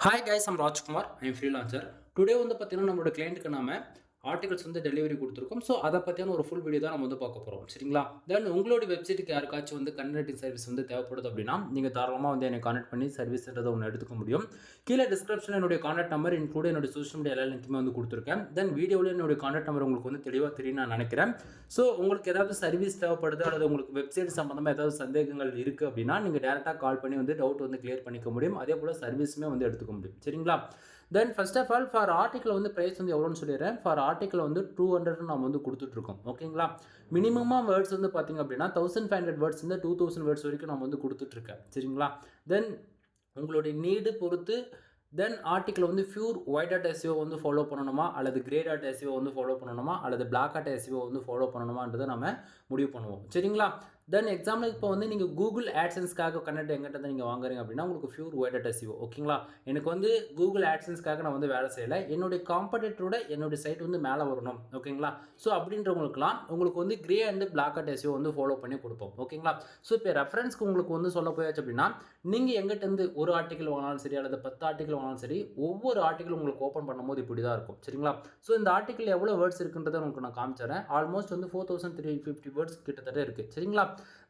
Hi guys, I'm Rajkumar. I'm freelancer. Today வந்து பார்த்தீங்கன்னா நம்மளோட கிளையண்ட்டுக்கு நாம ஆர்டிகல்ஸ் வந்து டெலிவரி கொடுத்துருக்கோம். ஸோ அதை பற்றியான ஒரு ஃபுல் வீடியோ தான் நம்ம வந்து பார்க்க போகிறோம். சரிங்களா? தென் உங்களுடைய வெப்சைட்டுக்கு யாருக்காச்சும் வந்து கண்டென்ட் ரைட்டிங் சர்வீஸ் வந்து தேவைப்படுது அப்படின்னா நீங்கள் தாராளமாக வந்து என்னை கான்டாக்ட் பண்ணி சர்வீஸ்ன்றதை ஒன்று எடுத்துக்க முடியும். கீழே டிஸ்கிரிப்ஷனில் என்னுடைய கான்டாக்ட் நம்பர் இன்க்ளூட் என்னோட சோஷியல் மீடியா எல்லா லிங்க்குமே வந்து கொடுத்துருக்கேன். தென் வீடியோவில் என்னுடைய கான்டாக்ட் நம்பர் உங்களுக்கு வந்து தெளிவாக தெரியும் நான் நினைக்கிறேன். ஸோ உங்களுக்கு ஏதாவது சர்வீஸ் தேவைப்படுது அல்லது உங்களுக்கு வெப்சைட் சம்மந்தமாக ஏதாவது சந்தேகங்கள் இருக்குது அப்படின்னா நீங்கள் டேரெக்டாக கால் பண்ணி வந்து டவுட் வந்து கிளியர் பண்ணிக்க முடியும். அதே போல் சர்வீஸுமே வந்து எடுத்துக்க முடியும். சரிங்களா? Then first of all for article வந்து ப்ரைஸ் வந்து எவ்வளோன்னு சொல்லிடுறேன். ஃபார் ஆர்டிக்கல் வந்து 200 நம்ம வந்து கொடுத்துட்ருக்கோம். ஓகேங்களா? மினிமமாக வேர்ட்ஸ் வந்து பார்த்திங்க அப்படின்னா 1500 வேர்ட்ஸ் வந்து 2000 வேர்ட்ஸ் வரைக்கும் நம்ம வந்து கொடுத்துட்ருக்கேன். சரிங்களா? தென் உங்களுடைய நீடு பொறுத்து தென் ஆர்டிக்கல் வந்து ஃபியூர் ஒயிட் டாட் எஸ்இஓ வந்து ஃபாலோ பண்ணணுமா அல்லது கிரே டாட் எஸ்இஓ வந்து ஃபாலோ பண்ணணுமா அல்லது பிளாக் டாட் எஸ்இஓ வந்து ஃபாலோ பண்ணணுமான்றதை நம்ம முடிவு பண்ணுவோம். சரிங்களா? தென் எக்ஸாம்பிள் இப்போ வந்து நீங்கள் கூகுள் ஆட்சன்ஸ்க்காக கண்டென்ட் எங்கிட்ட நீங்கள் வாங்குறீங்க அப்படின்னா உங்களுக்கு ஃபியூர் ஒயிட் டாட் எஸ்இஓ. ஓகேங்களா? எனக்கு வந்து கூகுள் ஆட்சன்ஸ்க்காக நான் வந்து வேலை செய்யலை, என்னுடைய காம்படிட்டரோட என்னுடைய சைட் வந்து மேலே வரணும். ஓகேங்களா? ஸோ அப்படின்றவங்களுக்குலாம் உங்களுக்கு வந்து grey and black dot SEO வந்து ஃபாலோ பண்ணி கொடுப்போம். ஓகேங்களா? ஸோ இப்போ ரெஃபரன்ஸ்க்கு உங்களுக்கு வந்து சொல்ல போயாச்சு அப்படின்னா நீங்கள் எங்கிட்ட இருந்து ஒரு ஆர்டிக்கல் வாங்கினாலும் சரி அல்லது 10 ஆர்டிக்கல் வாங்கினாலும் சரி ஒவ்வொரு ஆர்டிக்கல் உங்களுக்கு ஓப்பன் பண்ணும்போது இப்படி தான் இருக்கும். சரிங்களா? ஸோ இந்த ஆர்டிக்கல் எவ்வளோ வேர்ட்ஸ் இருக்குன்றதை உங்களுக்கு நான் காமிச்சிடறேன். ஆல்மோஸ்ட் வந்து 4350 வேர்ட்ஸ் கிட்டத்தட்ட இருக்குது. சரிங்களா?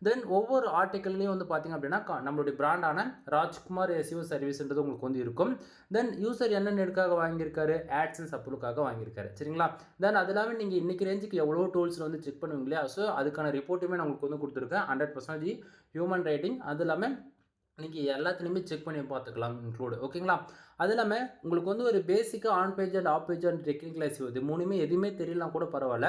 தென் ஒவ்வொரு ஆர்டிக்கல்லையும் வந்து பார்த்தீங்க அப்படின்னா நம்மளுடைய பிராண்டான ராஜ்குமார் எஸ்இஓ சர்வீஸ்ன்றது உங்களுக்கு வந்து இருக்கும். தென் யூசர் என்னென்ன எதுக்காக வாங்கியிருக்காரு, ஆட்சன்ஸ் அப்ரூவ்க்காக வாங்கியிருக்காரு. சரிங்களா? தென் அது இல்லாமல் நீங்கள் இன்றைக்கி ரேஞ்சுக்கு எவ்வளோ டூல்ஸில் வந்து செக் பண்ணுவீங்க இல்லையா? ஸோ அதுக்கான ரிப்போர்ட்டுமே நான் உங்களுக்கு வந்து கொடுத்துருக்கேன். 100% ஹியூமன் ரைட்டிங். அது இல்லாமல் நீங்கள் எல்லாத்துலேயுமே செக் பண்ணி பார்த்துக்கலாம் இன்க்ளூடு. ஓகேங்களா? அது இல்லாமல் உங்களுக்கு வந்து ஒரு பேசிக்காக on page and off page and technical SEO இது மூணுமே எதுவுமே தெரியலாம் கூட பரவாயில்ல.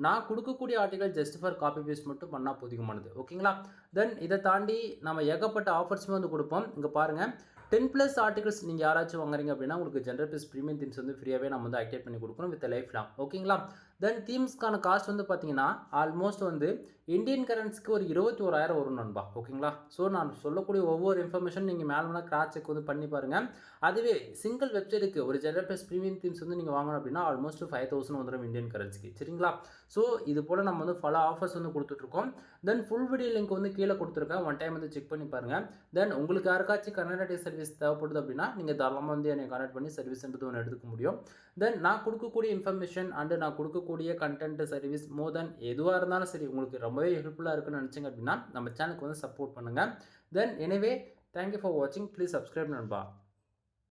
நான் கொடுக்கக்கூடிய article just for copy paste மட்டும் பண்ணால் போதுமானது. ஓகேங்களா? தென் இதை தாண்டி நம்ம ஏகப்பட்ட ஆஃபர்ஸுமே வந்து கொடுப்போம். இங்கே பாருங்கள், 10+ ஆர்டிகல்ஸ் நீங்கள் யாராச்சும் வாங்குறீங்க அப்படின்னா உங்களுக்கு ஜென்ரல் ப்ளஸ் ப்ரீமியம் தீம்ஸ் வந்து ஃப்ரீயாகவே நம்ம வந்து ஆக்டிவேட் பண்ணி கொடுக்கணும் வித் லைஃப் லாங். ஓகேங்களா? தென் தீம்ஸ்க்கான காஸ்ட் வந்து பார்த்தீங்கன்னா ஆல்மோஸ்ட் வந்து இந்தியன் கரன்சிக்கு ஒரு 21,000 வரும் நண்பா. ஓகேங்களா? ஸோ நான் சொல்லக்கூடிய ஒவ்வொரு இன்ஃபர்மேஷன் நீங்கள் மேலே வேணால் கிராஸ் செக் வந்து பண்ணி பாருங்கள். அதுவே சிங்கிள் வெப்சைட்டுக்கு ஒரு ஜென்ரல் ப்ளஸ் ப்ரீமியம் தீம்ஸ் வந்து நீங்கள் வாங்கணும் அப்படின்னா ஆல்மோஸ்ட் 5000 வந்துடும் இந்தியன் கரன்சிக்கு. சரிங்களா? ஸோ இது போல் நம்ம வந்து பல ஆஃபர்ஸ் வந்து கொடுத்துட்ருக்கோம். தென் ஃபுல் வீடியோ லிங்க் வந்து கீழே கொடுத்துருக்கேன். ஒன் டைம் வந்து செக் பண்ணி பாருங்கள். தென் உங்களுக்கு யாருக்காச்சும் கர்நாடக சர்வீஸ் தேவைப்படுது அப்படின்னா நீங்கள் தாராளமாக வந்து என்னை கான்டாக்ட் பண்ணி சர்வீஸ்ன்றது ஒன்று எடுத்துக்க முடியும். தென் நான் கொடுக்கக்கூடிய இன்ஃபர்மேஷன் அண்டு நான் கொடுக்கக்கூடிய கண்டென்ட் சர்வீஸ் மோர் தென் எதுவாக இருந்தாலும் சரி உங்களுக்கு ரொம்பவே ஹெல்ப்ஃபுல்லாக இருக்குன்னு நினச்சிங்க அப்படின்னா நம்ம சேனலுக்கு வந்து சப்போர்ட் பண்ணுங்கள். தென் எனவே தேங்க்யூ ஃபார் வாட்சிங். ப்ளீஸ் சப்ஸ்கிரைப் நண்பா.